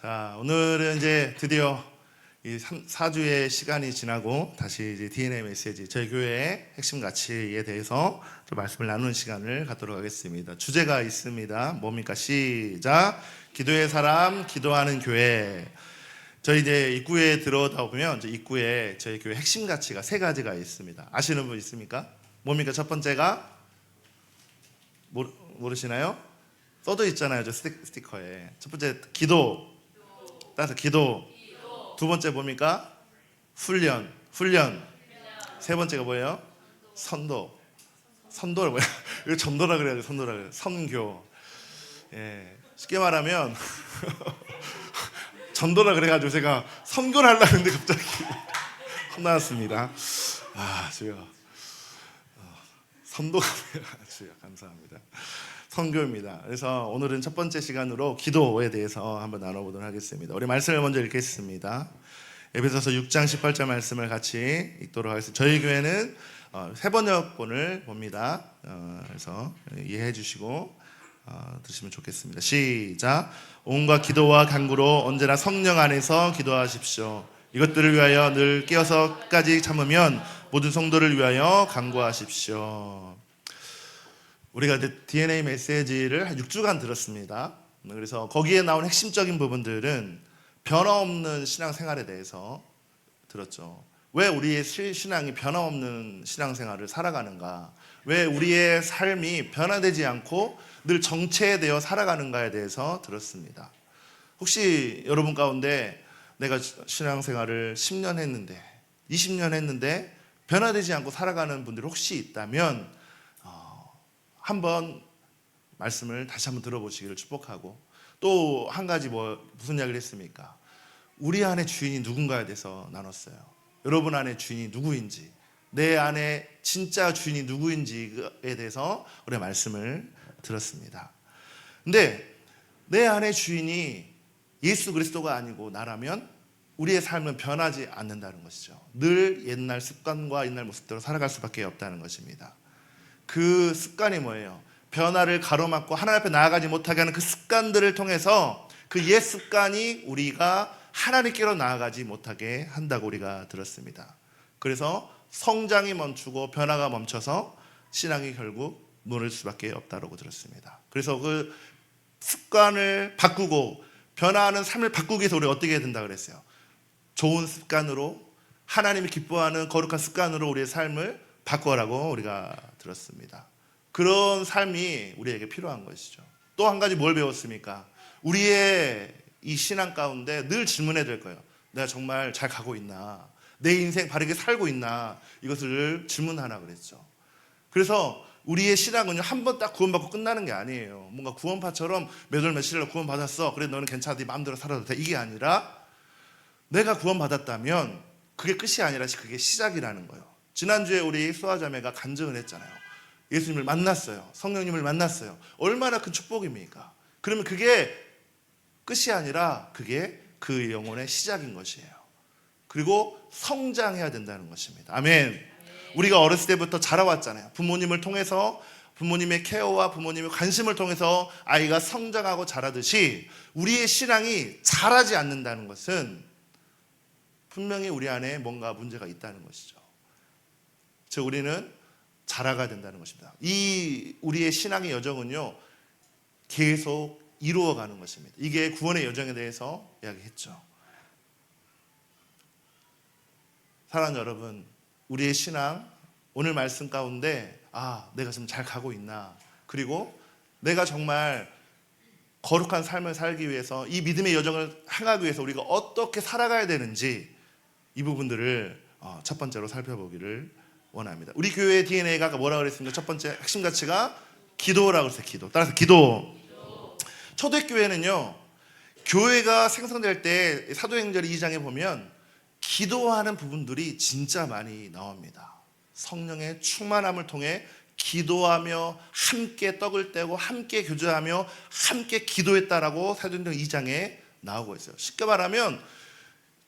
자, 오늘은 이제 드디어 이 4주의 시간이 지나고 다시 이제 DNA 메시지 저희 교회의 핵심 가치에 대해서 좀 말씀을 나누는 시간을 갖도록 하겠습니다. 주제가 있습니다. 뭡니까? 시작. 기도의 사람, 기도하는 교회. 저희 이제 입구에 들어오다 보면 이제 입구에 저희 교회 핵심 가치가 3가지가 있습니다. 아시는 분 있습니까? 뭡니까? 첫 번째가 모르시나요? 써져 있잖아요. 저 스티커에. 첫 번째 기도. 따라서 기도. 두 번째 뭡니까? 훈련. 세 번째가 뭐예요? 선도를 뭐야? 이거 전도라 그래야 돼. 선도라 그래. 선교. 예. 쉽게 말하면 전도라 그래가지고 제가 선교를 하려고 했는데 갑자기 혼나왔습니다. 주여. 선도가 뭐야? 주여 감사합니다. 선교입니다. 그래서 오늘은 첫 번째 시간으로 기도에 대해서 한번 나눠보도록 하겠습니다. 우리 말씀을 먼저 읽겠습니다. 에베소서 6장 18절 말씀을 같이 읽도록 하겠습니다. 저희 교회는 세 번역본을 봅니다. 그래서 이해해 주시고 드시면 좋겠습니다. 시작. 온갖 기도와 간구로 언제나 성령 안에서 기도하십시오. 이것들을 위하여 늘 깨어서 끝까지 참으면 모든 성도를 위하여 간구하십시오. 우리가 DNA 메시지를 한 6주간 들었습니다. 그래서 거기에 나온 핵심적인 부분들은 변화없는 신앙생활에 대해서 들었죠. 왜 우리의 신앙이 변화없는 신앙생활을 살아가는가? 왜 우리의 삶이 변화되지 않고 늘 정체되어 살아가는가에 대해서 들었습니다. 혹시 여러분 가운데 내가 신앙생활을 10년 했는데 20년 했는데 변화되지 않고 살아가는 분들이 혹시 있다면 한번 말씀을 다시 한번 들어보시기를 축복하고, 또 한 가지 무슨 이야기를 했습니까? 우리 안에 주인이 누군가에 대해서 나눴어요. 여러분 안에 주인이 누구인지, 내 안에 진짜 주인이 누구인지에 대해서 우리 말씀을 들었습니다. 근데 내 안에 주인이 예수 그리스도가 아니고 나라면 우리의 삶은 변하지 않는다는 것이죠. 늘 옛날 습관과 옛날 모습대로 살아갈 수밖에 없다는 것입니다. 그 습관이 뭐예요? 변화를 가로막고 하나님 앞에 나아가지 못하게 하는 그 습관들을 통해서 그 옛 습관이 우리가 하나님께로 나아가지 못하게 한다고 우리가 들었습니다. 그래서 성장이 멈추고 변화가 멈춰서 신앙이 결국 무너질 수밖에 없다고 들었습니다. 그래서 그 습관을 바꾸고 변화하는 삶을 바꾸기 위해서 우리가 어떻게 해야 된다 그랬어요? 좋은 습관으로, 하나님이 기뻐하는 거룩한 습관으로 우리의 삶을 바꾸라고 우리가 들었습니다. 그런 삶이 우리에게 필요한 것이죠. 또 한 가지 뭘 배웠습니까? 우리의 이 신앙 가운데 늘 질문해야 될 거예요. 내가 정말 잘 가고 있나? 내 인생 바르게 살고 있나? 이것을 질문하라 그랬죠. 그래서 우리의 신앙은요, 한 번 딱 구원받고 끝나는 게 아니에요. 뭔가 구원파처럼 몇 월 며칠날 구원받았어. 그래 너는 괜찮아. 네 마음대로 살아도 돼. 이게 아니라 내가 구원받았다면 그게 끝이 아니라 그게 시작이라는 거예요. 지난주에 우리 수아자매가 간증을 했잖아요. 예수님을 만났어요. 성령님을 만났어요. 얼마나 큰 축복입니까? 그러면 그게 끝이 아니라 그게 그 영혼의 시작인 것이에요. 그리고 성장해야 된다는 것입니다. 아멘. 우리가 어렸을 때부터 자라왔잖아요. 부모님을 통해서, 부모님의 케어와 부모님의 관심을 통해서 아이가 성장하고 자라듯이 우리의 신앙이 자라지 않는다는 것은 분명히 우리 안에 뭔가 문제가 있다는 것이죠. 즉 우리는 자라가야 된다는 것입니다. 이 우리의 신앙의 여정은요, 계속 이루어가는 것입니다. 이게 구원의 여정에 대해서 이야기했죠. 사랑하는 여러분, 우리의 신앙, 오늘 말씀 가운데 내가 지금 잘 가고 있나, 그리고 내가 정말 거룩한 삶을 살기 위해서 이 믿음의 여정을 향하기 위해서 우리가 어떻게 살아가야 되는지, 이 부분들을 첫 번째로 살펴보기를 원합니다. 우리 교회의 DNA가 뭐라고 그랬습니까? 첫 번째 핵심 가치가 기도라고 했어요. 기도. 따라서 기도. 초대교회는요, 교회가 생성될 때 사도행전 2장에 보면 기도하는 부분들이 진짜 많이 나옵니다. 성령의 충만함을 통해 기도하며 함께 떡을 떼고 함께 교제하며 함께 기도했다라고 사도행전 2장에 나오고 있어요. 쉽게 말하면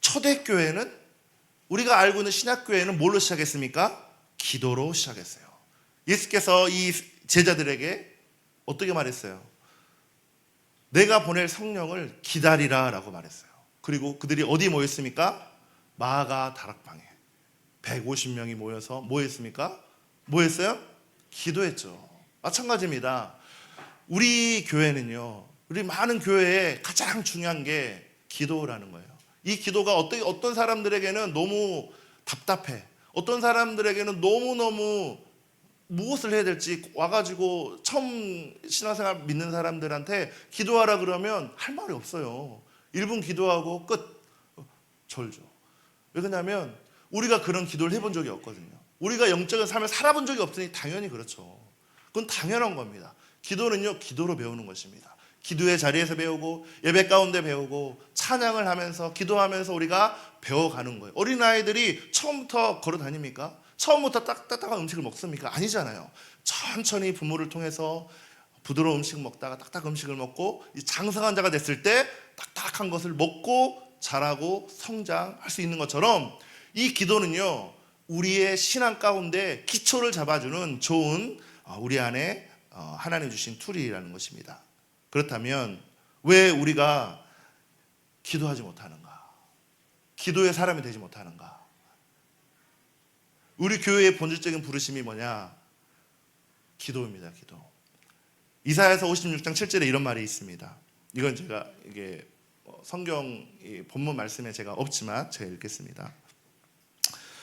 초대교회는, 우리가 알고 있는 신약교회는 뭘로 시작했습니까? 기도로 시작했어요. 예수께서 이 제자들에게 어떻게 말했어요? 내가 보낼 성령을 기다리라라고 말했어요. 그리고 그들이 어디 모였습니까? 마가 다락방에 150명이 모여서 뭐 했습니까? 뭐 했어요? 기도했죠. 마찬가지입니다. 우리 교회는요, 우리 많은 교회에 가장 중요한 게 기도라는 거예요. 이 기도가 어떤 사람들에게는 너무 답답해. 어떤 사람들에게는 너무너무 무엇을 해야 될지 와가지고 처음 신앙생활 믿는 사람들한테 기도하라 그러면 할 말이 없어요. 1분 기도하고 끝. 절죠. 왜 그러냐면 우리가 그런 기도를 해본 적이 없거든요. 우리가 영적인 삶을 살아본 적이 없으니 당연히 그렇죠. 그건 당연한 겁니다. 기도는요, 기도로 배우는 것입니다. 기도의 자리에서 배우고 예배 가운데 배우고 찬양을 하면서 기도하면서 우리가 배워가는 거예요. 어린아이들이 처음부터 걸어 다닙니까? 처음부터 딱딱한 음식을 먹습니까? 아니잖아요. 천천히 부모를 통해서 부드러운 음식 먹다가 딱딱한 음식을 먹고 장성한 자가 됐을 때 딱딱한 것을 먹고 자라고 성장할 수 있는 것처럼 이 기도는요, 우리의 신앙 가운데 기초를 잡아주는 좋은 우리 안에 하나님 주신 툴이라는 것입니다. 그렇다면 왜 우리가 기도하지 못하는가? 기도의 사람이 되지 못하는가? 우리 교회의 본질적인 부르심이 뭐냐? 기도입니다. 기도. 이사야서 56장 7절에 이런 말이 있습니다. 이건 제가 이게 성경 본문 말씀에 제가 없지만 제가 읽겠습니다.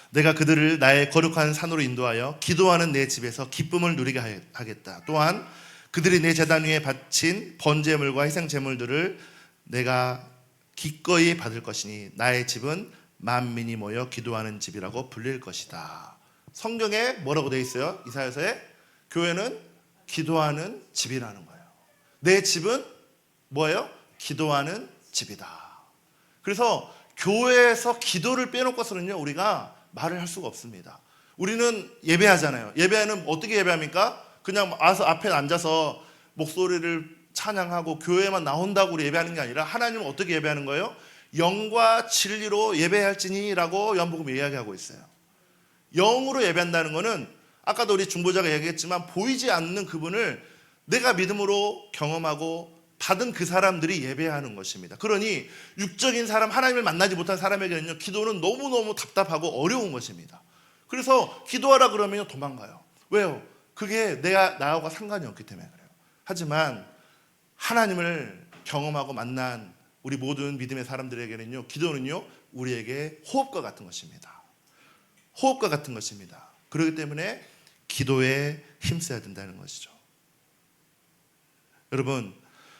내가 그들을 나의 거룩한 산으로 인도하여 기도하는 내 집에서 기쁨을 누리게 하겠다. 또한 그들이 내 제단 위에 바친 번제물과 희생제물들을 내가 기꺼이 받을 것이니 나의 집은 만민이 모여 기도하는 집이라고 불릴 것이다. 성경에 뭐라고 되어 있어요? 이사야서에 교회는 기도하는 집이라는 거예요. 내 집은 뭐예요? 기도하는 집이다. 그래서 교회에서 기도를 빼놓고서는요, 우리가 말을 할 수가 없습니다. 우리는 예배하잖아요. 예배는 어떻게 예배합니까? 그냥 와서 앞에 앉아서 목소리를 찬양하고 교회만 나온다고 우리 예배하는 게 아니라 하나님은 어떻게 예배하는 거예요? 영과 진리로 예배할지니라고 요한복음에 이야기하고 있어요. 영으로 예배한다는 것은 아까도 우리 중보자가 얘기했지만 보이지 않는 그분을 내가 믿음으로 경험하고 받은 그 사람들이 예배하는 것입니다. 그러니 육적인 사람, 하나님을 만나지 못한 사람에게는요, 기도는 너무너무 답답하고 어려운 것입니다. 그래서 기도하라 그러면 도망가요. 왜요? 그게 나하고 상관이 없기 때문에 그래요. 하지만 하나님을 경험하고 만난 우리 모든 믿음의 사람들에게는요, 기도는요, 우리에게 호흡과 같은 것입니다. 호흡과 같은 것입니다. 그렇기 때문에 기도에 힘써야 된다는 것이죠. 여러분,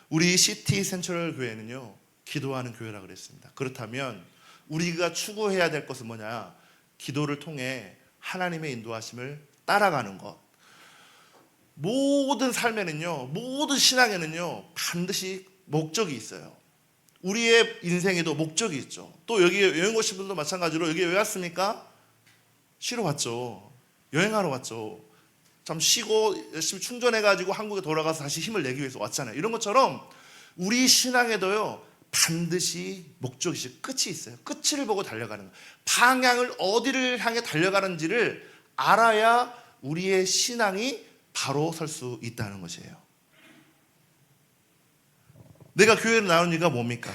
우리 시티 센트럴 교회는요, 기도하는 교회라고 그랬습니다. 그렇다면 우리가 추구해야 될 것은 뭐냐? 기도를 통해 하나님의 인도하심을 따라가는 것. 모든 삶에는요, 모든 신앙에는요, 반드시 목적이 있어요. 우리의 인생에도 목적이 있죠. 또 여기 여행 오신 분도 마찬가지로 여기 왜 왔습니까? 쉬러 왔죠. 여행하러 왔죠. 참 쉬고 열심히 충전해가지고 한국에 돌아가서 다시 힘을 내기 위해서 왔잖아요. 이런 것처럼 우리 신앙에도요, 반드시 목적이 있어요. 끝이 있어요. 끝을 보고 달려가는 거예요. 방향을 어디를 향해 달려가는지를 알아야 우리의 신앙이 바로 설 수 있다는 것이에요. 내가 교회를 나오는 이유가 뭡니까?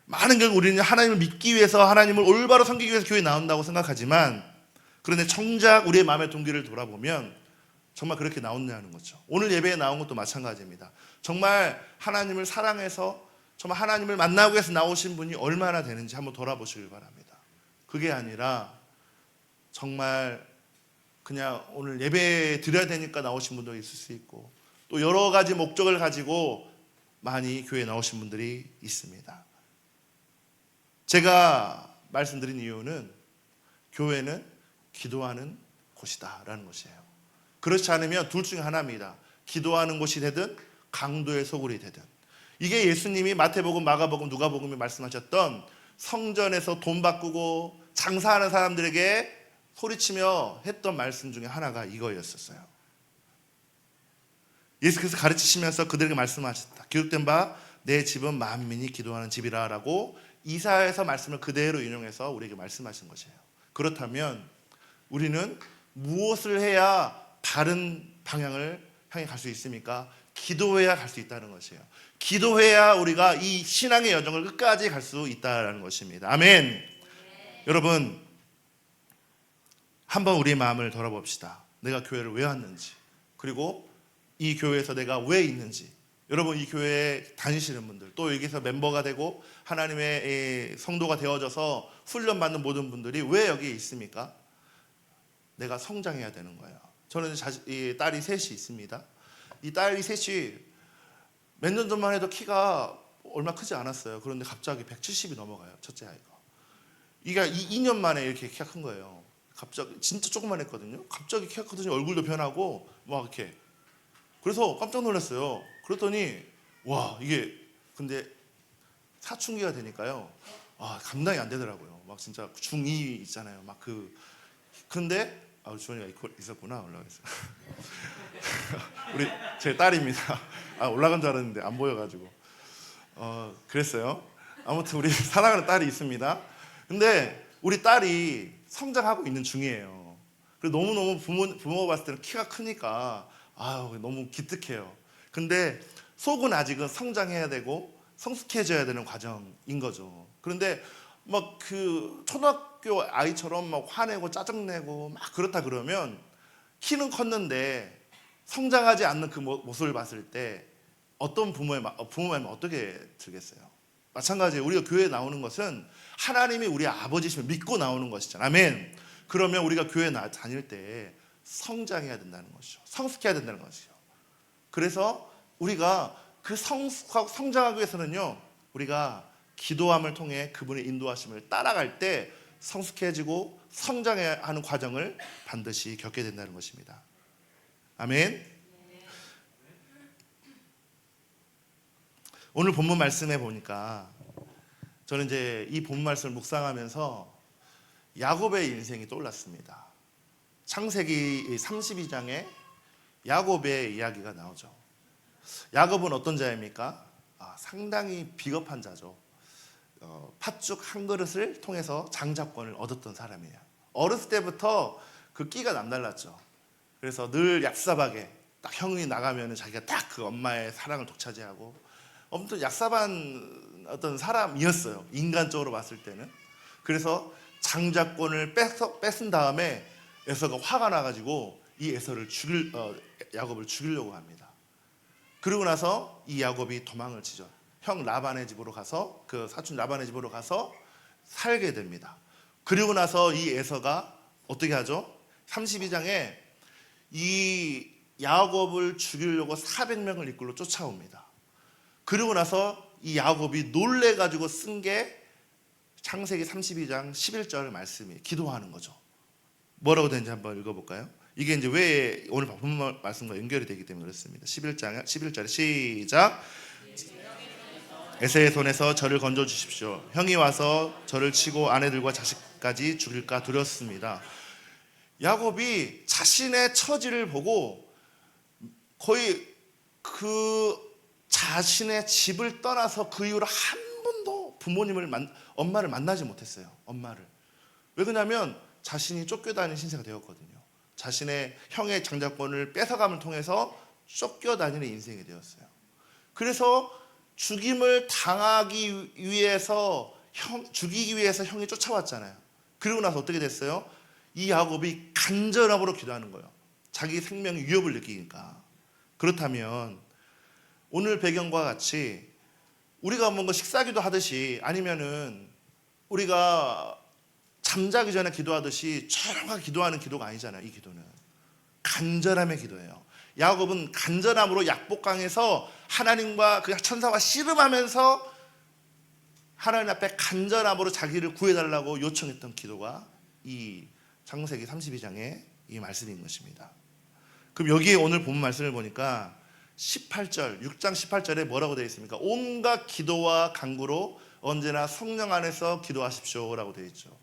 많은 경우 우리는 하나님을 믿기 위해서, 하나님을 올바로 섬기기 위해서 교회에 나온다고 생각하지만, 그런데 정작 우리의 마음의 동기를 돌아보면 정말 그렇게 나오느냐는 거죠. 오늘 예배에 나온 것도 마찬가지입니다. 정말 하나님을 사랑해서 정말 하나님을 만나고 해서 나오신 분이 얼마나 되는지 한번 돌아보시길 바랍니다. 그게 아니라 정말 그냥 오늘 예배 드려야 되니까 나오신 분도 있을 수 있고, 또 여러 가지 목적을 가지고 많이 교회에 나오신 분들이 있습니다. 제가 말씀드린 이유는 교회는 기도하는 곳이다라는 것이에요. 그렇지 않으면 둘 중에 하나입니다. 기도하는 곳이 되든 강도의 소굴이 되든. 이게 예수님이 마태복음, 마가복음, 누가복음에 말씀하셨던 성전에서 돈 바꾸고 장사하는 사람들에게 소리치며 했던 말씀 중에 하나가 이거였었어요. 예수께서 가르치시면서 그들에게 말씀하셨다. 기록된 바 내 집은 만민이 기도하는 집이라 라고 이사야에서 말씀을 그대로 인용해서 우리에게 말씀하신 것이에요. 그렇다면 우리는 무엇을 해야 바른 방향을 향해 갈 수 있습니까? 기도해야 갈 수 있다는 것이에요. 기도해야 우리가 이 신앙의 여정을 끝까지 갈 수 있다는 것입니다. 아멘. 여러분, 한번 우리의 마음을 돌아봅시다. 내가 교회를 왜 왔는지, 그리고 이 교회에서 내가 왜 있는지. 여러분, 이 교회에 다니시는 분들, 또 여기서 멤버가 되고 하나님의 성도가 되어져서 훈련받는 모든 분들이 왜 여기에 있습니까? 내가 성장해야 되는 거예요. 저는 딸이 셋이 있습니다. 이 딸이 셋이 몇 년 전만 해도 키가 얼마 크지 않았어요. 그런데 갑자기 170이 넘어가요. 첫째 아이가. 이게 2년 만에 이렇게 키가 큰 거예요. 갑자기 진짜 조금만 했거든요. 갑자기 키가 크더니 얼굴도 변하고 막 이렇게. 그래서 깜짝 놀랐어요. 그랬더니 와, 이게 근데 사춘기가 되니까요. 감당이 안 되더라고요. 막 진짜 중2 있잖아요. 막 근데 주원이가 있었구나. 올라가있어. 우리 제 딸입니다. 올라간 줄 알았는데 안 보여가지고 그랬어요. 아무튼 우리 사랑하는 딸이 있습니다. 근데 우리 딸이 성장하고 있는 중이에요. 그래서 너무너무 부모가 봤을 때는 키가 크니까 너무 기특해요. 근데 속은 아직은 성장해야 되고 성숙해져야 되는 과정인 거죠. 그런데 막 초등학교 아이처럼 막 화내고 짜증내고 막 그렇다 그러면 키는 컸는데 성장하지 않는 그 모습을 봤을 때 어떤 부모의 마음은 어떻게 들겠어요? 마찬가지예요. 우리가 교회에 나오는 것은 하나님이 우리 아버지심을 믿고 나오는 것이잖아요. 아멘. 그러면 우리가 교회 다닐 때 성장해야 된다는 것이죠. 성숙해야 된다는 것이죠. 그래서 우리가 그 성장하기 위해서는요, 우리가 기도함을 통해 그분의 인도하심을 따라갈 때 성숙해지고 성장해야 하는 과정을 반드시 겪게 된다는 것입니다. 아멘. 오늘 본문 말씀에 보니까 저는 이제 이 본문 말씀을 묵상하면서 야곱의 인생이 떠올랐습니다. 창세기 32장에 야곱의 이야기가 나오죠. 야곱은 어떤 자입니까? 상당히 비겁한 자죠. 팥죽 한 그릇을 통해서 장자권을 얻었던 사람이에요. 어렸을 때부터 그 끼가 남달랐죠. 그래서 늘 얍삽하게 딱 형이 나가면 자기가 딱 그 엄마의 사랑을 독차지하고 엄청 얍삽한 어떤 사람이었어요. 인간적으로 봤을 때는. 그래서 장자권을 뺏은 다음에 에서가 화가 나가지고 이 야곱을 죽이려고 합니다. 그리고 나서 이 야곱이 도망을 치죠. 형 라반의 집으로 가서 그 사촌 라반의 집으로 가서 살게 됩니다. 그리고 나서 이 에서가 어떻게 하죠? 32장에 이 야곱을 죽이려고 400명을 이끌고 쫓아옵니다. 그리고 나서 이 야곱이 놀래가지고 쓴 게 창세기 32장 11절 말씀이에요. 기도하는 거죠. 뭐라고 되는지 한번 읽어볼까요? 이게 이제 왜 오늘 본문 말씀과 연결이 되기 때문에 그렇습니다. 11절에 시작. 에서의 손에서 저를 건져 주십시오. 형이 와서 저를 치고 아내들과 자식까지 죽일까 두렵습니다. 야곱이 자신의 처지를 보고 거의 그 자신의 집을 떠나서 그 이후로 한 번도 엄마를 만나지 못했어요. 엄마를. 왜 그러냐면 자신이 쫓겨다니는 신세가 되었거든요. 자신의 형의 장자권을 뺏어감을 통해서 쫓겨다니는 인생이 되었어요. 그래서 죽임을 당하기 위해서 죽이기 위해서 형이 쫓아왔잖아요. 그리고 나서 어떻게 됐어요? 이 야곱이 간절함으로 기도하는 거예요. 자기 생명의 위협을 느끼니까. 그렇다면 오늘 배경과 같이 우리가 뭔가 식사기도 하듯이 아니면은 우리가 잠자기 전에 기도하듯이 조용하게 기도하는 기도가 아니잖아요. 이 기도는 간절함의 기도예요. 야곱은 간절함으로 약복강에서 하나님과 그 천사와 씨름하면서 하나님 앞에 간절함으로 자기를 구해달라고 요청했던 기도가 이 창세기 32장의 이 말씀인 것입니다. 그럼 여기에 오늘 본 말씀을 보니까 18절, 6장 18절에 뭐라고 되어 있습니까? 온갖 기도와 간구로 언제나 성령 안에서 기도하십시오 라고 되어 있죠.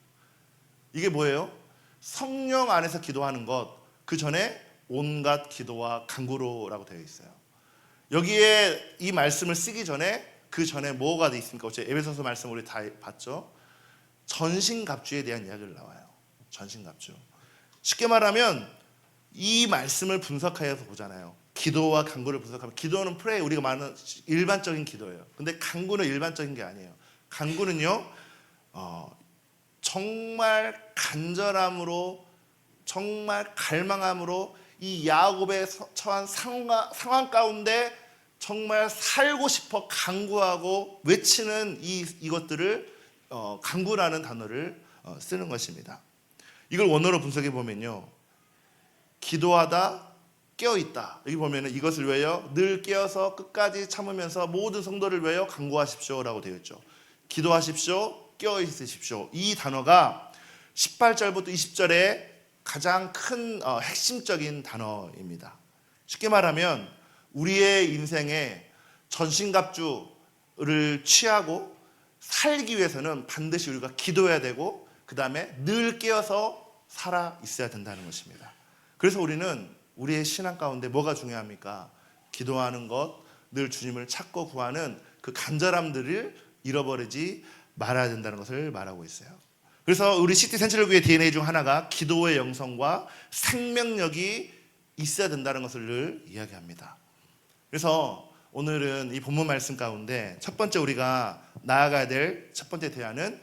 이게 뭐예요? 성령 안에서 기도하는 것, 그 전에 온갖 기도와 간구로라고 되어 있어요. 여기에 이 말씀을 쓰기 전에 그 전에 뭐가 되어 있습니까? 에베소서 말씀 우리 다 봤죠? 전신갑주에 대한 이야기를 나와요. 전신갑주. 쉽게 말하면 이 말씀을 분석하여서 보잖아요. 기도와 간구를 분석하면, 기도는 프레이, 우리가 말하는 일반적인 기도예요. 근데 간구는 일반적인 게 아니에요. 간구는요, 정말 간절함으로, 정말 갈망함으로 이 야곱의 처한 상황 가운데 정말 살고 싶어 간구하고 외치는 이것들을 간구라는 단어를 쓰는 것입니다. 이걸 원어로 분석해 보면요, 기도하다 깨어있다. 여기 보면은 이것을 위하여 늘 깨어서 끝까지 참으면서 모든 성도를 위하여 간구하십시오라고 되어 있죠. 기도하십시오, 깨어있으십시오. 이 단어가 18절부터 20절에 가장 큰 핵심적인 단어입니다. 쉽게 말하면 우리의 인생에 전신갑주를 취하고 살기 위해서는 반드시 우리가 기도해야 되고, 그 다음에 늘 깨어서 살아 있어야 된다는 것입니다. 그래서 우리는 우리의 신앙 가운데 뭐가 중요합니까? 기도하는 것, 늘 주님을 찾고 구하는 그 간절함들을 잃어버리지 말아야 된다는 것을 말하고 있어요. 그래서 우리 시티 센트럴 교회 DNA 중 하나가 기도의 영성과 생명력이 있어야 된다는 것을 늘 이야기합니다. 그래서 오늘은 이 본문 말씀 가운데 첫 번째 우리가 나아가야 될 첫 번째 대안은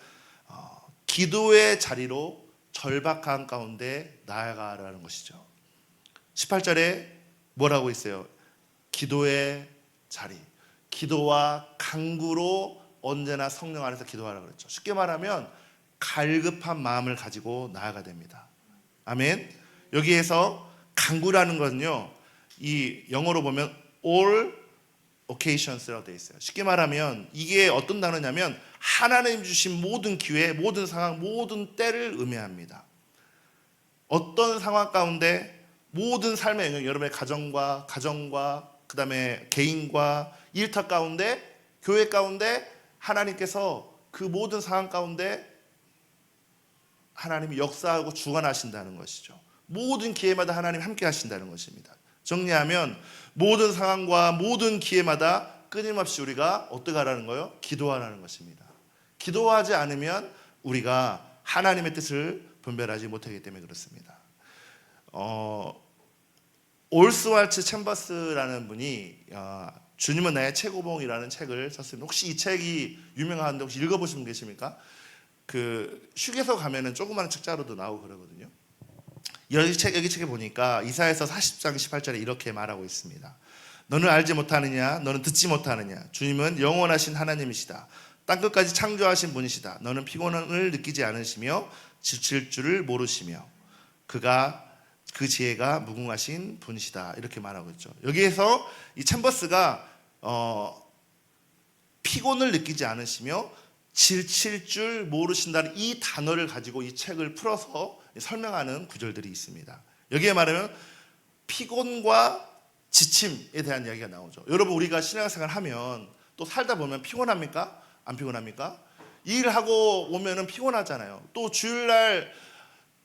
기도의 자리로 절박한 가운데 나아가라는 것이죠. 18절에 뭐라고 있어요? 기도의 자리, 기도와 간구로 언제나 성령 안에서 기도하라고 그랬죠. 쉽게 말하면 갈급한 마음을 가지고 나아가야 됩니다. 아멘. 여기에서 간구라는 것은요, 이 영어로 보면 all occasions라고 되어 있어요. 쉽게 말하면 이게 어떤 단어냐면 하나님 주신 모든 기회, 모든 상황, 모든 때를 의미합니다. 어떤 상황 가운데 모든 삶의 영역, 여러분의 가정과 그 다음에 개인과 일터 가운데, 교회 가운데 하나님께서 그 모든 상황 가운데 하나님이 역사하고 주관하신다는 것이죠. 모든 기회마다 하나님 함께 하신다는 것입니다. 정리하면 모든 상황과 모든 기회마다 끊임없이 우리가 어떻게 하라는 거예요? 기도하라는 것입니다. 기도하지 않으면 우리가 하나님의 뜻을 분별하지 못하기 때문에 그렇습니다. 올스왈츠 챔버스라는 분이 주님은 나의 최고봉이라는 책을 썼습니다. 혹시 이 책이 유명한데 혹시 읽어보신 분 계십니까? 그 휴게소 가면은 조그마한 책자로도 나오고 그러거든요. 여기 책에 보니까 이사야서 40장 18절에 이렇게 말하고 있습니다. 너는 알지 못하느냐? 너는 듣지 못하느냐? 주님은 영원하신 하나님이시다. 땅끝까지 창조하신 분이시다. 너는 피곤함을 느끼지 않으시며 지칠 줄을 모르시며 그 지혜가 무궁하신 분이시다. 이렇게 말하고 있죠. 여기에서 이 챔버스가 피곤을 느끼지 않으시며 지칠 줄 모르신다는 이 단어를 가지고 이 책을 풀어서 설명하는 구절들이 있습니다. 여기에 말하면 피곤과 지침에 대한 이야기가 나오죠. 여러분, 우리가 신앙생활 하면 또 살다 보면 피곤합니까? 안 피곤합니까? 일하고 오면은 피곤하잖아요. 또 주일날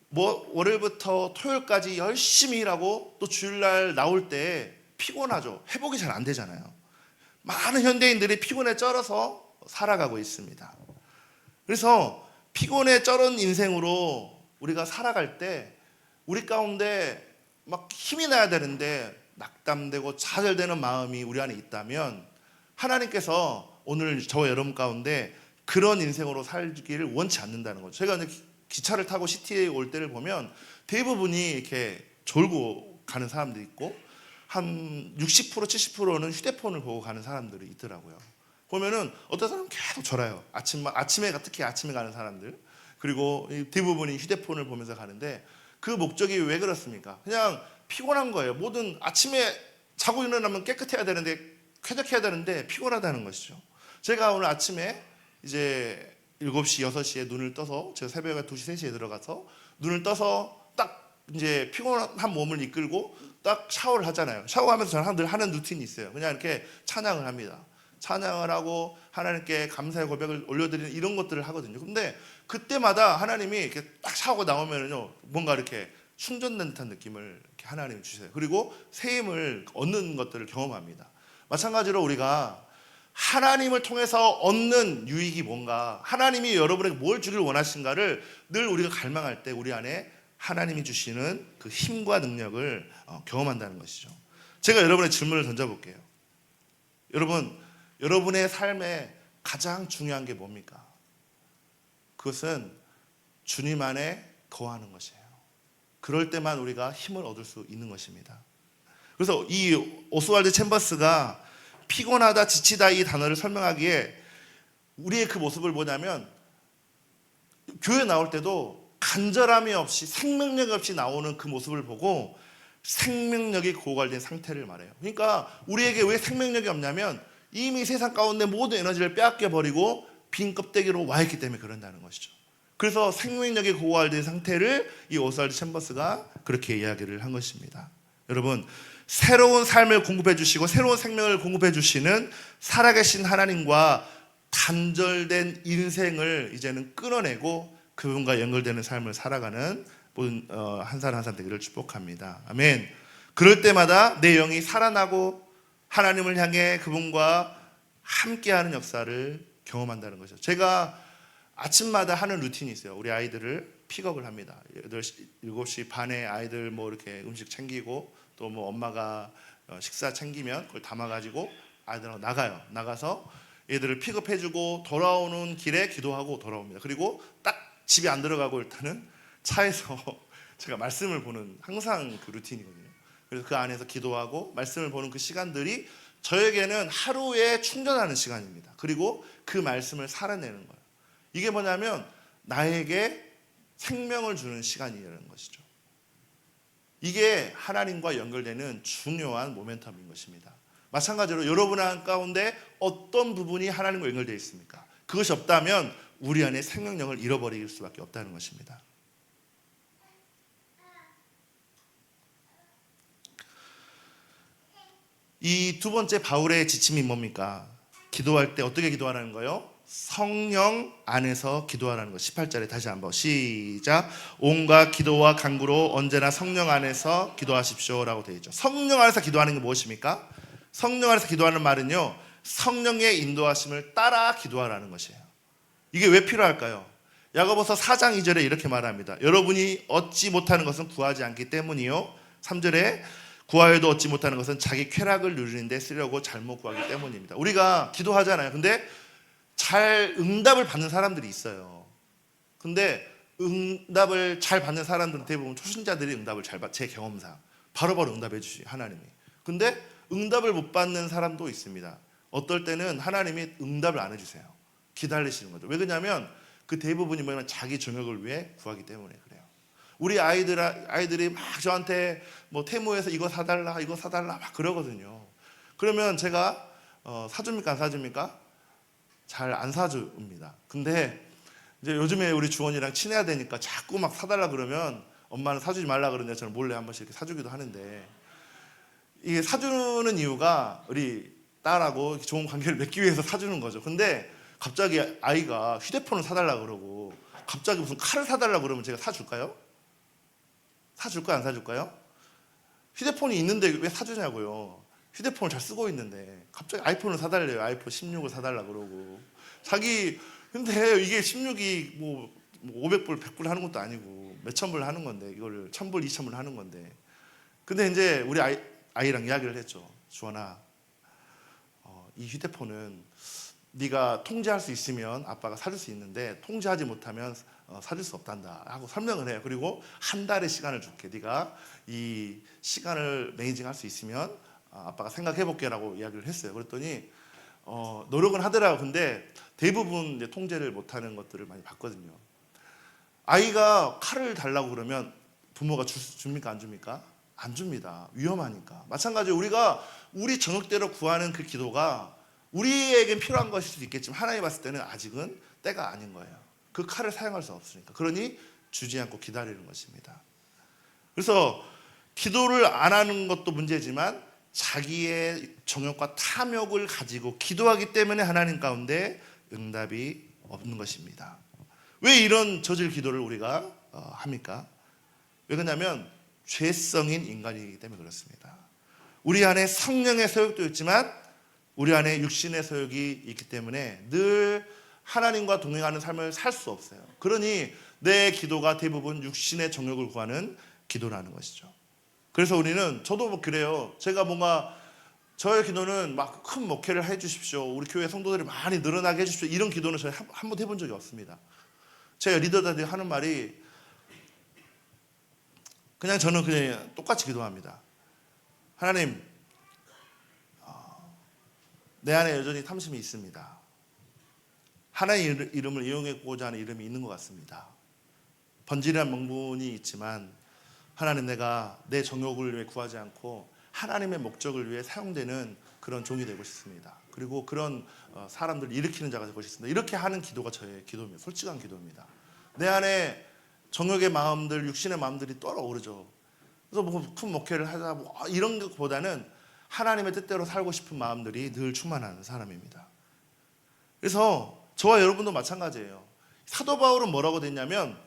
월요일부터 토요일까지 열심히 일하고 또 주일날 나올 때 피곤하죠. 회복이 잘 안 되잖아요. 많은 현대인들이 피곤에 쩔어서 살아가고 있습니다. 그래서 피곤에 쩔은 인생으로 우리가 살아갈 때 우리 가운데 막 힘이 나야 되는데 낙담되고 좌절되는 마음이 우리 안에 있다면 하나님께서 오늘 저와 여러분 가운데 그런 인생으로 살기를 원치 않는다는 거죠. 제가 기차를 타고 시티에 올 때를 보면 대부분이 이렇게 졸고 가는 사람들이 있고 한 60% 70%는 휴대폰을 보고 가는 사람들이 있더라고요. 보면은 어떤 사람은 계속 졸아요. 아침에 특히 아침에 가는 사람들, 그리고 대부분이 휴대폰을 보면서 가는데 그 목적이 왜 그렇습니까? 그냥 피곤한 거예요. 모든 아침에 자고 일어나면 깨끗해야 되는데 쾌적해야 되는데 피곤하다는 것이죠. 제가 오늘 아침에 이제 7시, 6시에 눈을 떠서 제가 새벽에 2시, 3시에 들어가서 눈을 떠서 딱 이제 피곤한 몸을 이끌고 딱 샤워를 하잖아요. 샤워하면서 저는 늘 하는 루틴이 있어요. 그냥 이렇게 찬양을 합니다. 찬양을 하고 하나님께 감사의 고백을 올려드리는 이런 것들을 하거든요. 근데 그때마다 하나님이 이렇게 딱 샤워가 나오면은요, 뭔가 이렇게 충전된 듯한 느낌을 이렇게 하나님이 주세요. 그리고 새 힘을 얻는 것들을 경험합니다. 마찬가지로 우리가 하나님을 통해서 얻는 유익이 뭔가, 하나님이 여러분에게 뭘 주길 원하신가를 늘 우리가 갈망할 때 우리 안에 하나님이 주시는 그 힘과 능력을 경험한다는 것이죠. 제가 여러분의 질문을 던져볼게요. 여러분의 삶에 가장 중요한 게 뭡니까? 그것은 주님 안에 거하는 것이에요. 그럴 때만 우리가 힘을 얻을 수 있는 것입니다. 그래서 이 오스왈드 챔버스가 피곤하다, 지치다 이 단어를 설명하기에 우리의 그 모습을 보냐면 교회 나올 때도 간절함이 없이 생명력이 없이 나오는 그 모습을 보고 생명력이 고갈된 상태를 말해요. 그러니까 우리에게 왜 생명력이 없냐면 이미 세상 가운데 모든 에너지를 빼앗겨 버리고 빈 껍데기로 와 있기 때문에 그런다는 것이죠. 그래서 생명력이 고갈된 상태를 이 오스왈드 챔버스가 그렇게 이야기를 한 것입니다. 여러분, 새로운 삶을 공급해 주시고 새로운 생명을 공급해 주시는 살아계신 하나님과 단절된 인생을 이제는 끊어내고 그분과 연결되는 삶을 살아가는 모든 한 사람 한 사람 되기를 축복합니다. 아멘. 그럴 때마다 내 영이 살아나고 하나님을 향해 그분과 함께하는 역사를 경험한다는 거죠. 제가 아침마다 하는 루틴이 있어요. 우리 아이들을 픽업을 합니다. 8시, 7시 반에 아이들 뭐 이렇게 음식 챙기고 또 뭐 엄마가 식사 챙기면 그걸 담아가지고 아이들하고 나가서 얘들을 픽업해주고 돌아오는 길에 기도하고 돌아옵니다. 그리고 딱 집에 안 들어가고 일단은 차에서 제가 말씀을 보는 항상 그 루틴이거든요. 그래서 그 안에서 기도하고 말씀을 보는 그 시간들이 저에게는 하루에 충전하는 시간입니다. 그리고 그 말씀을 살아내는 거예요. 이게 뭐냐면 나에게 생명을 주는 시간이라는 것이죠. 이게 하나님과 연결되는 중요한 모멘텀인 것입니다. 마찬가지로 여러분 가운데 어떤 부분이 하나님과 연결되어 있습니까? 그것이 없다면 우리 안에 생명력을 잃어버릴 수밖에 없다는 것입니다. 이 두 번째 바울의 지침이 뭡니까? 기도할 때 어떻게 기도하라는 거예요? 성령 안에서 기도하라는 것. 18절에 다시 한번 시작. 온갖 기도와 간구로 언제나 성령 안에서 기도하십시오 라고 되어 있죠. 성령 안에서 기도하는 게 무엇입니까? 성령 안에서 기도하는 말은요, 성령의 인도하심을 따라 기도하라는 것이에요. 이게 왜 필요할까요? 야고보서 4장 2절에 이렇게 말합니다. 여러분이 얻지 못하는 것은 구하지 않기 때문이요. 3절에 구하여도 얻지 못하는 것은 자기 쾌락을 누리는 데 쓰려고 잘못 구하기 때문입니다. 우리가 기도하잖아요. 근데 잘 응답을 받는 사람들이 있어요. 근데 응답을 잘 받는 사람들은 대부분 초신자들이 응답을 잘 받, 제 경험상 바로바로 응답해 주시 하나님이. 근데 응답을 못 받는 사람도 있습니다. 어떨 때는 하나님이 응답을 안 해주세요. 기다리시는 거죠. 왜 그러냐면 그 대부분이 뭐냐면 자기 정욕을 위해 구하기 때문에 그래요. 우리 아이들이 막 저한테 뭐 테무에서 이거 사달라 막 그러거든요. 그러면 제가 사줍니까 안 사줍니까? 잘 안 사줍니다. 근데 이제 요즘에 우리 주원이랑 친해야 되니까 자꾸 막 사달라 그러면 엄마는 사주지 말라 그러는데 저는 몰래 한 번씩 이렇게 사주기도 하는데, 이게 사주는 이유가 우리 딸하고 좋은 관계를 맺기 위해서 사주는 거죠. 근데 갑자기 아이가 휴대폰을 사달라 그러고 갑자기 무슨 칼을 사달라 그러면 제가 사줄까요? 사줄까요? 안 사줄까요? 휴대폰이 있는데 왜 사주냐고요. 휴대폰을 잘 쓰고 있는데 갑자기 아이폰을 사달래요. 아이폰 16을 사달라 그러고. 근데 이게 16이 뭐 500불 100불 하는 것도 아니고 몇천 불 하는 건데, 이거를 1000불 2000불 하는 건데. 근데 이제 우리 아이랑 이야기를 했죠. 주원아, 이 휴대폰은 네가 통제할 수 있으면 아빠가 사줄 수 있는데 통제하지 못하면 사줄 수 없단다 하고 설명을 해요. 그리고 한 달의 시간을 줄게. 네가 이 시간을 매니징할 수 있으면 아빠가 생각해볼게 라고 이야기를 했어요. 그랬더니 노력은 하더라고요. 근데 대부분 이제 통제를 못하는 것들을 많이 봤거든요. 아이가 칼을 달라고 그러면 부모가 줍니까 안 줍니까? 안 줍니다. 위험하니까. 마찬가지로 우리가 우리 정욕대로 구하는 그 기도가 우리에겐 필요한 것일 수도 있겠지만 하나님 봤을 때는 아직은 때가 아닌 거예요. 그 칼을 사용할 수 없으니까. 그러니 주지 않고 기다리는 것입니다. 그래서 기도를 안 하는 것도 문제지만 자기의 정욕과 탐욕을 가지고 기도하기 때문에 하나님 가운데 응답이 없는 것입니다. 왜 이런 저질 기도를 우리가 합니까? 왜 그러냐면 죄성인 인간이기 때문에 그렇습니다. 우리 안에 성령의 소욕도 있지만 우리 안에 육신의 소욕이 있기 때문에 늘 하나님과 동행하는 삶을 살 수 없어요. 그러니 내 기도가 대부분 육신의 정욕을 구하는 기도라는 것이죠. 그래서 우리는, 저도 뭐 그래요. 제가 뭔가 저의 기도는 막 큰 목회를 해 주십시오, 우리 교회 성도들이 많이 늘어나게 해 주십시오, 이런 기도는 저희 한 번도 해본 적이 없습니다. 제가 리더들이 하는 말이 저는 그냥 똑같이 기도합니다. 하나님, 내 안에 여전히 탐심이 있습니다. 하나님의 이름을 이용하고자 하는 이름이 있는 것 같습니다. 번지르한 명분이 있지만 하나님, 내가 내 정욕을 위해 구하지 않고 하나님의 목적을 위해 사용되는 그런 종이 되고 싶습니다. 그리고 그런 사람들을 일으키는 자가 되고 싶습니다. 이렇게 하는 기도가 저의 기도입니다. 솔직한 기도입니다. 내 안에 정욕의 마음들, 육신의 마음들이 떠오르죠. 그래서 뭐 큰 목회를 하자 이런 것보다는 하나님의 뜻대로 살고 싶은 마음들이 늘 충만한 사람입니다. 그래서 저와 여러분도 마찬가지예요. 사도 바울은 뭐라고 됐냐면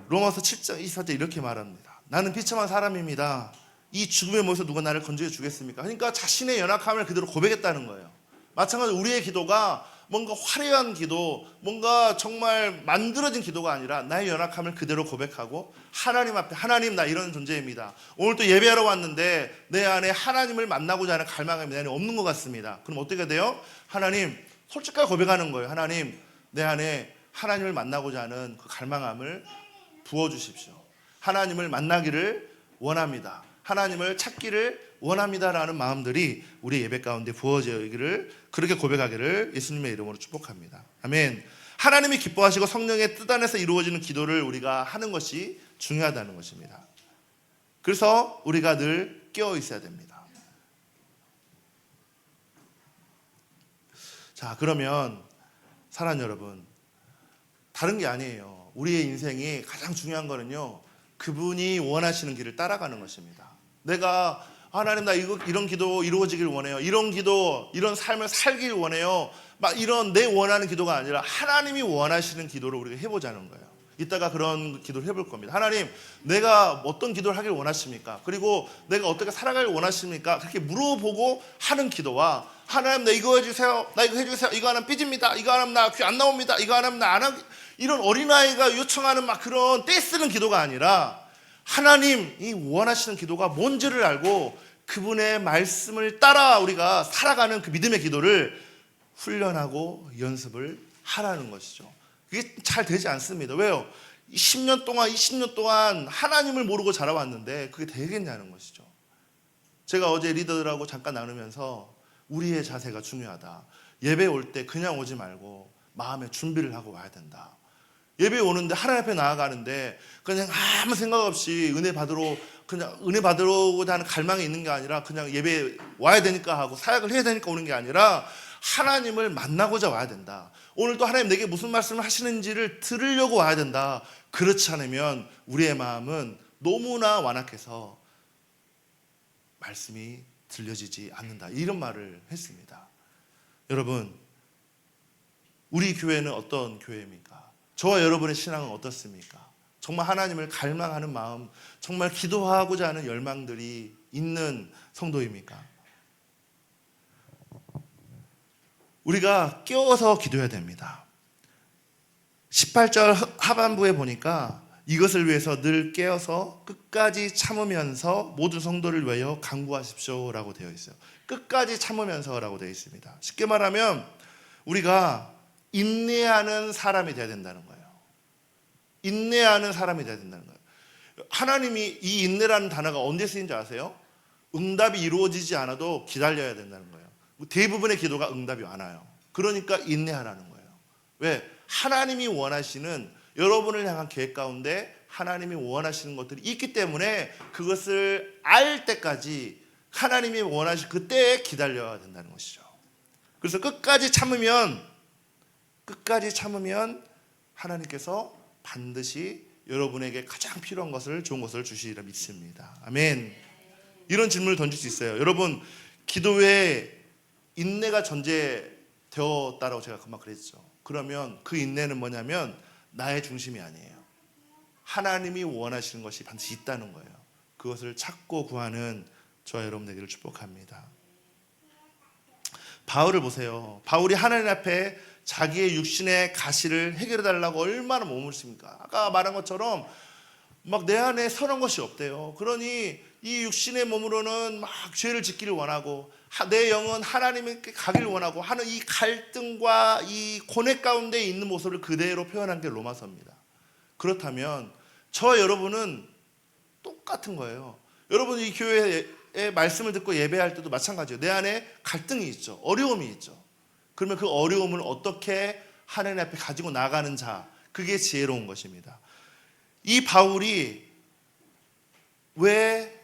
로마서 7장 24절 이렇게 말합니다. 나는 비참한 사람입니다. 이 죽음의 몸에서 누가 나를 건져해 주겠습니까? 그러니까 자신의 연약함을 그대로 고백했다는 거예요. 마찬가지로 우리의 기도가 뭔가 화려한 기도, 뭔가 정말 만들어진 기도가 아니라 나의 연약함을 그대로 고백하고 하나님 앞에, 하나님, 나 이런 존재입니다. 오늘 또 예배하러 왔는데 내 안에 하나님을 만나고자 하는 갈망이 내 안에 없는 것 같습니다. 그럼 어떻게 돼요? 하나님, 솔직하게 고백하는 거예요. 하나님, 내 안에 하나님을 만나고자 하는 그 갈망함을 부어주십시오. 하나님을 만나기를 원합니다. 하나님을 찾기를 원합니다라는 마음들이 우리 예배 가운데 부어지기를, 그렇게 고백하기를 예수님의 이름으로 축복합니다. 아멘. 하나님이 기뻐하시고 성령의 뜻 안에서 이루어지는 기도를 우리가 하는 것이 중요하다는 것입니다. 그래서 우리가 늘 깨어 있어야 됩니다. 자, 그러면 사랑하는 여러분, 다른 게 아니에요. 우리의 인생이 가장 중요한 거는요, 그분이 원하시는 길을 따라가는 것입니다. 내가 하나님, 나 이런 기도 이루어지길 원해요, 이런 기도, 이런 삶을 살길 원해요, 막 이런 내 원하는 기도가 아니라 하나님이 원하시는 기도를 우리가 해보자는 거예요. 이따가 그런 기도를 해볼 겁니다. 하나님, 내가 어떤 기도를 하길 원하십니까? 그리고 내가 어떻게 살아가길 원하십니까? 그렇게 물어보고 하는 기도와 하나님, 나 이거 해주세요, 나 이거 해주세요, 이거 하면 삐집니다, 이거 하면 나 귀 안 나옵니다, 이거 하면 나 안 하기, 이런 어린아이가 요청하는 막 그런 떼쓰는 기도가 아니라 하나님이 원하시는 기도가 뭔지를 알고 그분의 말씀을 따라 우리가 살아가는 그 믿음의 기도를 훈련하고 연습을 하라는 것이죠. 그게 잘 되지 않습니다. 왜요? 10년 동안 20년 동안 하나님을 모르고 자라왔는데 그게 되겠냐는 것이죠. 제가 어제 리더들하고 잠깐 나누면서 우리의 자세가 중요하다. 예배 올 때 그냥 오지 말고 마음의 준비를 하고 와야 된다. 예배 오는데 하나님 앞에 나아가는데 그냥 아무 생각 없이 은혜 받으려고자 하는 갈망이 있는 게 아니라 그냥 예배 와야 되니까 하고 사역을 해야 되니까 오는 게 아니라 하나님을 만나고자 와야 된다. 오늘 또 하나님 내게 무슨 말씀을 하시는지를 들으려고 와야 된다. 그렇지 않으면 우리의 마음은 너무나 완악해서 말씀이 들려지지 않는다. 이런 말을 했습니다. 여러분, 우리 교회는 어떤 교회입니까? 저와 여러분의 신앙은 어떻습니까? 정말 하나님을 갈망하는 마음, 정말 기도하고자 하는 열망들이 있는 성도입니까? 우리가 깨워서 기도해야 됩니다. 18절 하반부에 보니까 이것을 위해서 늘 깨어서 끝까지 참으면서 모든 성도를 위하여 간구하십시오라고 되어 있어요. 끝까지 참으면서라고 되어 있습니다. 쉽게 말하면 우리가 인내하는 사람이 되어야 된다는 거예요. 인내하는 사람이 되어야 된다는 거예요. 하나님이 이 인내라는 단어가 언제 쓰인지 아세요? 응답이 이루어지지 않아도 기다려야 된다는 거예요. 대부분의 기도가 응답이 안 와요. 그러니까 인내하라는 거예요. 왜? 하나님이 원하시는, 여러분을 향한 계획 가운데 하나님이 원하시는 것들이 있기 때문에 그것을 알 때까지 하나님이 원하실 그때에 기다려야 된다는 것이죠. 그래서 끝까지 참으면 하나님께서 반드시 여러분에게 가장 필요한 것을, 좋은 것을 주시리라 믿습니다. 아멘. 이런 질문을 던질 수 있어요. 여러분, 기도에 인내가 전제되었다라고 제가 금방 그랬죠. 그러면 그 인내는 뭐냐면 나의 중심이 아니에요. 하나님이 원하시는 것이 반드시 있다는 거예요. 그것을 찾고 구하는 저와 여러분 되기를 축복합니다. 바울을 보세요. 바울이 하나님 앞에 자기의 육신의 가시를 해결해 달라고 얼마나 몸을 씁니까? 아까 말한 것처럼 막 내 안에 선한 것이 없대요. 그러니 이 육신의 몸으로는 막 죄를 짓기를 원하고 내 영은 하나님께 가기를 원하고 하는 이 갈등과 이 고뇌 가운데 있는 모습을 그대로 표현한 게 로마서입니다. 그렇다면 저와 여러분은 똑같은 거예요. 여러분 이 교회의 말씀을 듣고 예배할 때도 마찬가지예요. 내 안에 갈등이 있죠. 어려움이 있죠. 그러면 그 어려움을 어떻게 하나님 앞에 가지고 나가는 자, 그게 지혜로운 것입니다. 이 바울이 왜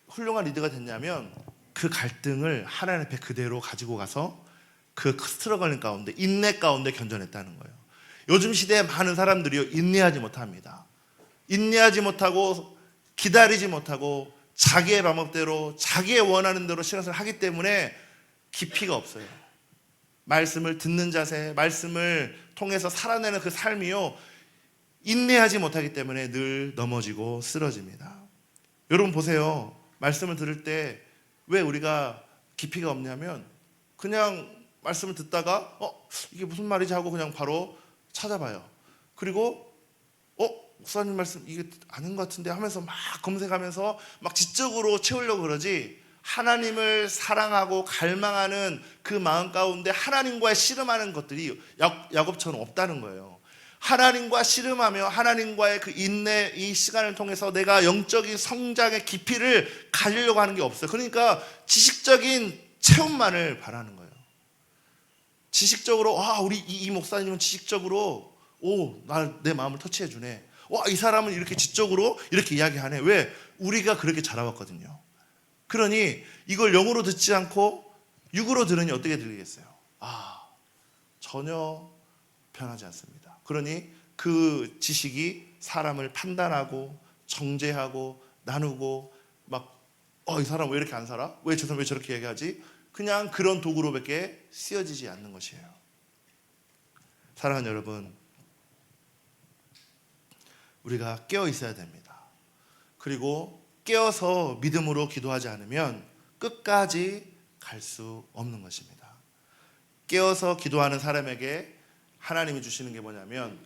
훌륭한 리더가 됐냐면 그 갈등을 하나님 앞에 그대로 가지고 가서 그 스트러글 가운데, 인내 가운데 견뎌냈다는 거예요. 요즘 시대에 많은 사람들이요, 인내하지 못합니다. 인내하지 못하고 기다리지 못하고 자기의 방법대로 자기의 원하는 대로 신앙생활을 하기 때문에 깊이가 없어요. 말씀을 듣는 자세, 말씀을 통해서 살아내는 그 삶이요, 인내하지 못하기 때문에 늘 넘어지고 쓰러집니다. 여러분 보세요. 말씀을 들을 때 왜 우리가 깊이가 없냐면 그냥 말씀을 듣다가 이게 무슨 말이지 하고 그냥 바로 찾아봐요. 그리고 목사님 말씀 이게 아닌 것 같은데 하면서 막 검색하면서 막 지적으로 채우려고 그러지, 하나님을 사랑하고 갈망하는 그 마음 가운데 하나님과의 씨름하는 것들이 야곱처럼 없다는 거예요. 하나님과 씨름하며 하나님과의 그 인내, 이 시간을 통해서 내가 영적인 성장의 깊이를 가지려고 하는 게 없어요. 그러니까 지식적인 체험만을 바라는 거예요. 지식적으로 우리 이 목사님은 지식적으로 내 마음을 터치해 주네. 이 사람은 이렇게 지적으로 이렇게 이야기하네. 왜? 우리가 그렇게 자라왔거든요. 그러니 이걸 영으로 듣지 않고 육으로 들으니 어떻게 들리겠어요? 전혀 편하지 않습니다. 그러니 그 지식이 사람을 판단하고 정죄하고 나누고 막 이 사람 왜 이렇게 안 살아? 왜 저 사람 왜 저렇게 얘기하지? 그냥 그런 도구로밖에 쓰여지지 않는 것이에요. 사랑하는 여러분, 우리가 깨어 있어야 됩니다. 그리고 깨어서 믿음으로 기도하지 않으면 끝까지 갈 수 없는 것입니다. 깨어서 기도하는 사람에게 하나님이 주시는 게 뭐냐면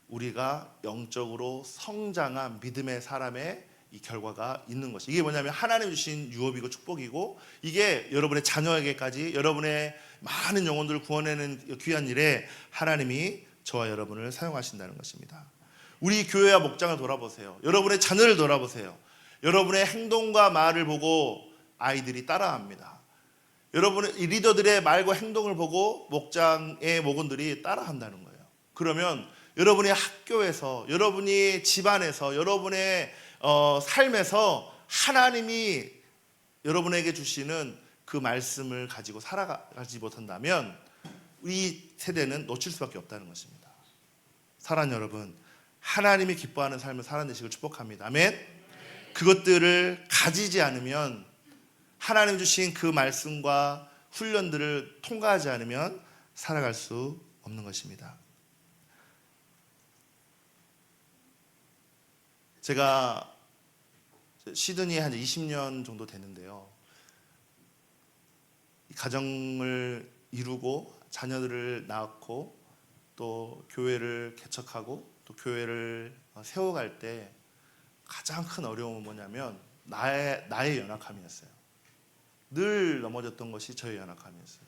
우리가 영적으로 성장한 믿음의 사람의 이 결과가 있는 것이, 이게 뭐냐면 하나님 주신 유업이고 축복이고, 이게 여러분의 자녀에게까지 여러분의 많은 영혼들을 구원하는 귀한 일에 하나님이 저와 여러분을 사용하신다는 것입니다. 우리 교회와 목장을 돌아보세요. 여러분의 자녀를 돌아보세요. 여러분의 행동과 말을 보고 아이들이 따라합니다. 여러분의 리더들의 말과 행동을 보고 목장의 목원들이 따라한다는 거예요. 그러면 여러분의 학교에서, 여러분이 집안에서, 여러분의 삶에서 하나님이 여러분에게 주시는 그 말씀을 가지고 살아가지 못한다면 이 세대는 놓칠 수밖에 없다는 것입니다. 사랑하는 여러분, 하나님이 기뻐하는 삶을 살아내시길 축복합니다. 아멘. 그것들을 가지지 않으면, 하나님 주신 그 말씀과 훈련들을 통과하지 않으면 살아갈 수 없는 것입니다. 제가 시드니에 한 20년 정도 됐는데요, 가정을 이루고 자녀들을 낳고 또 교회를 개척하고 또 교회를 세워갈 때 가장 큰 어려움은 뭐냐면 나의 연약함이었어요. 늘 넘어졌던 것이 저의 연약함이었어요.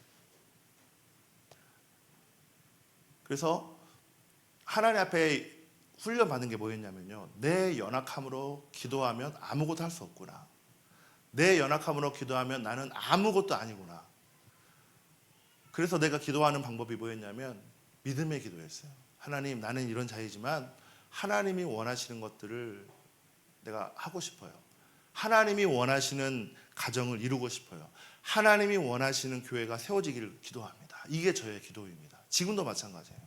그래서 하나님 앞에 훈련받는 게 뭐였냐면요, 내 연약함으로 기도하면 아무것도 할 수 없구나. 내 연약함으로 기도하면 나는 아무것도 아니구나. 그래서 내가 기도하는 방법이 뭐였냐면 믿음의 기도였어요. 하나님, 나는 이런 자이지만 하나님이 원하시는 것들을 내가 하고 싶어요. 하나님이 원하시는 가정을 이루고 싶어요. 하나님이 원하시는 교회가 세워지기를 기도합니다. 이게 저의 기도입니다. 지금도 마찬가지예요.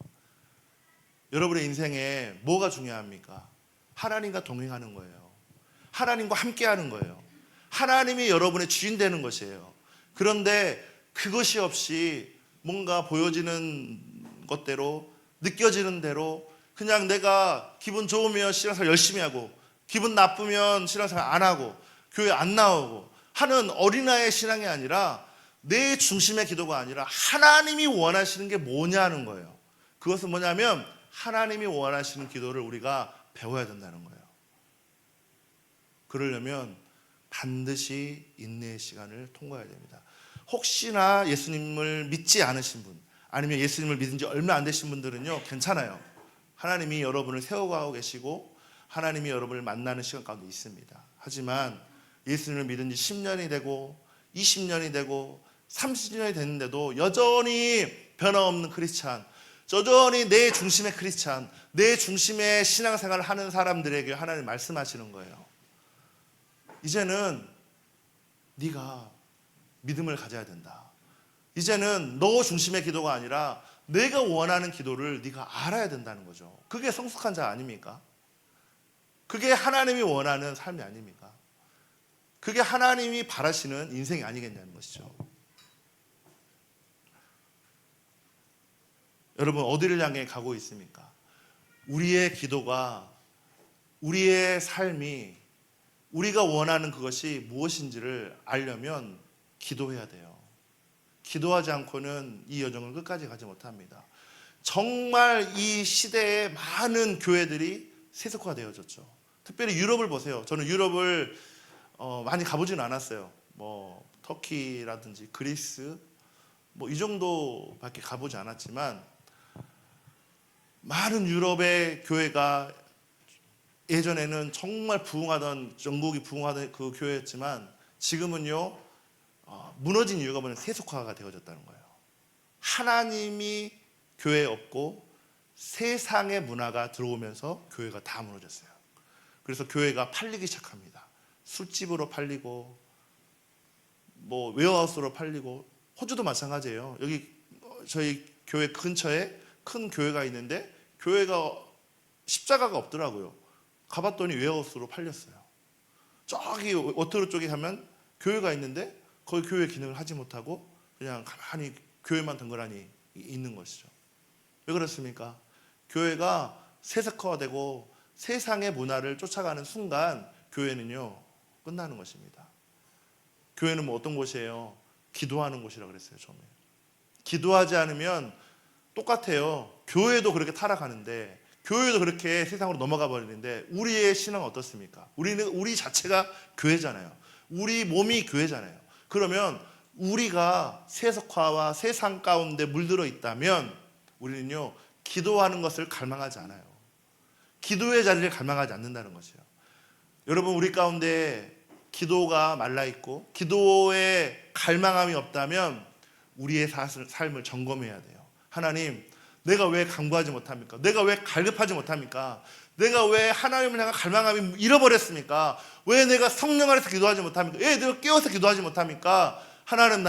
여러분의 인생에 뭐가 중요합니까? 하나님과 동행하는 거예요. 하나님과 함께하는 거예요. 하나님이 여러분의 주인 되는 것이에요. 그런데 그것이 없이 뭔가 보여지는 것대로, 느껴지는 대로 그냥 내가 기분 좋으면 신앙생활 열심히 하고 기분 나쁘면 신앙생활 안 하고 교회 안 나오고 하는 어린아이의 신앙이 아니라 내 중심의 기도가 아니라 하나님이 원하시는 게 뭐냐는 거예요. 그것은 뭐냐면 하나님이 원하시는 기도를 우리가 배워야 된다는 거예요. 그러려면 반드시 인내의 시간을 통과해야 됩니다. 혹시나 예수님을 믿지 않으신 분, 아니면 예수님을 믿은 지 얼마 안 되신 분들은요, 괜찮아요. 하나님이 여러분을 세워가고 계시고 하나님이 여러분을 만나는 시간 가운데 있습니다. 하지만 예수님을 믿은 지 10년이 되고 20년이 되고 30년이 됐는데도 여전히 변함없는 크리스찬, 여전히 내 중심의 크리스찬, 내 중심의 신앙생활을 하는 사람들에게 하나님 말씀하시는 거예요. 이제는 네가 믿음을 가져야 된다. 이제는 너 중심의 기도가 아니라 내가 원하는 기도를 네가 알아야 된다는 거죠. 그게 성숙한 자 아닙니까? 그게 하나님이 원하는 삶이 아닙니까? 그게 하나님이 바라시는 인생이 아니겠냐는 것이죠. 여러분, 어디를 향해 가고 있습니까? 우리의 기도가, 우리의 삶이, 우리가 원하는 그것이 무엇인지를 알려면 기도해야 돼요. 기도하지 않고는 이 여정을 끝까지 가지 못합니다. 정말 이 시대에 많은 교회들이 세속화되어졌죠. 특별히 유럽을 보세요. 저는 유럽을 많이 가보지는 않았어요. 뭐 터키라든지 그리스 뭐 이 정도밖에 가보지 않았지만, 많은 유럽의 교회가 예전에는 정말 부흥하던, 전국이 부흥하던 그 교회였지만 지금은요, 무너진 이유가 뭐냐면 세속화가 되어졌다는 거예요. 하나님이 교회에 없고 세상의 문화가 들어오면서 교회가 다 무너졌어요. 그래서 교회가 팔리기 시작합니다. 술집으로 팔리고 뭐 웨어하우스로 팔리고, 호주도 마찬가지예요. 여기 저희 교회 근처에 큰 교회가 있는데 교회가 십자가가 없더라고요. 가봤더니 웨어하우스로 팔렸어요. 저기 워터루 쪽에 가면 교회가 있는데 거기 교회 기능을 하지 못하고 그냥 가만히 교회만 덩그러니 있는 것이죠. 왜 그렇습니까? 교회가 세속화되고 세상의 문화를 쫓아가는 순간 교회는요, 끝나는 것입니다. 교회는 뭐 어떤 곳이에요? 기도하는 곳이라고 그랬어요, 처음에. 기도하지 않으면 똑같아요. 교회도 그렇게 타락하는데, 교회도 그렇게 세상으로 넘어가 버리는데, 우리의 신앙은 어떻습니까? 우리 자체가 교회잖아요. 우리 몸이 교회잖아요. 그러면 우리가 세속화와 세상 가운데 물들어 있다면 우리는요, 기도하는 것을 갈망하지 않아요. 기도의 자리를 갈망하지 않는다는 것이에요. 여러분, 우리 가운데 기도가 말라있고 기도에 갈망함이 없다면 우리의 삶을 점검해야 돼요. 하나님, 내가 왜 간구하지 못합니까? 내가 왜 갈급하지 못합니까? 내가 왜 하나님을 향한 갈망함이 잃어버렸습니까? 왜 내가 성령 안에서 기도하지 못합니까? 왜 내가 깨어서 기도하지 못합니까? 하나님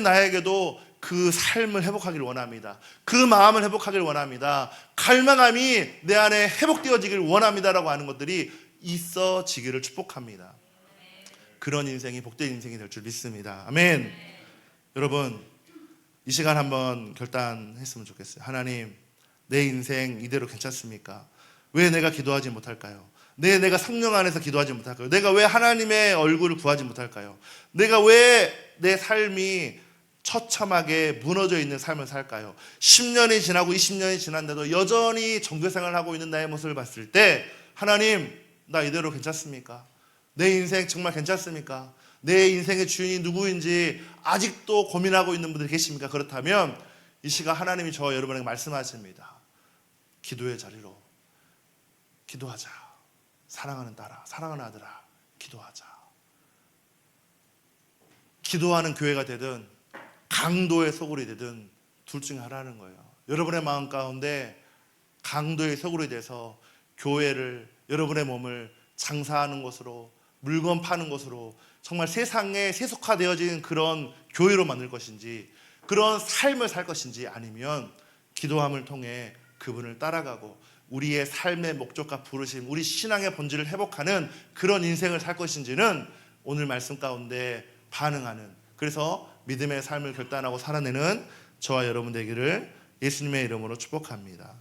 나에게도 그 삶을 회복하기를 원합니다. 그 마음을 회복하기를 원합니다. 갈망함이 내 안에 회복되어지기를 원합니다라고 하는 것들이 있어지기를 축복합니다. 그런 인생이 복된 인생이 될 줄 믿습니다. 아멘. 여러분, 이 시간 한번 결단했으면 좋겠어요. 하나님, 내 인생 이대로 괜찮습니까? 왜 내가 기도하지 못할까요? 내가 성령 안에서 기도하지 못할까요? 내가 왜 하나님의 얼굴을 구하지 못할까요? 내가 왜 내 삶이 처참하게 무너져 있는 삶을 살까요? 10년이 지나고 20년이 지났는데도 여전히 종교생활을 하고 있는 나의 모습을 봤을 때, 하나님, 나 이대로 괜찮습니까? 내 인생 정말 괜찮습니까? 내 인생의 주인이 누구인지 아직도 고민하고 있는 분들 계십니까? 그렇다면 이 시간 하나님이 저와 여러분에게 말씀하십니다. 기도의 자리로 기도하자. 사랑하는 딸아, 사랑하는 아들아, 기도하자. 기도하는 교회가 되든 강도의 소굴이 되든 둘 중에 하나는 거예요. 여러분의 마음 가운데 강도의 소굴이 돼서 교회를, 여러분의 몸을 장사하는 곳으로, 물건 파는 곳으로, 정말 세상에 세속화되어진 그런 교회로 만들 것인지, 그런 삶을 살 것인지, 아니면 기도함을 통해 그분을 따라가고 우리의 삶의 목적과 부르심, 우리 신앙의 본질을 회복하는 그런 인생을 살 것인지는 오늘 말씀 가운데 반응하는, 그래서 믿음의 삶을 결단하고 살아내는 저와 여러분 되기를 예수님의 이름으로 축복합니다.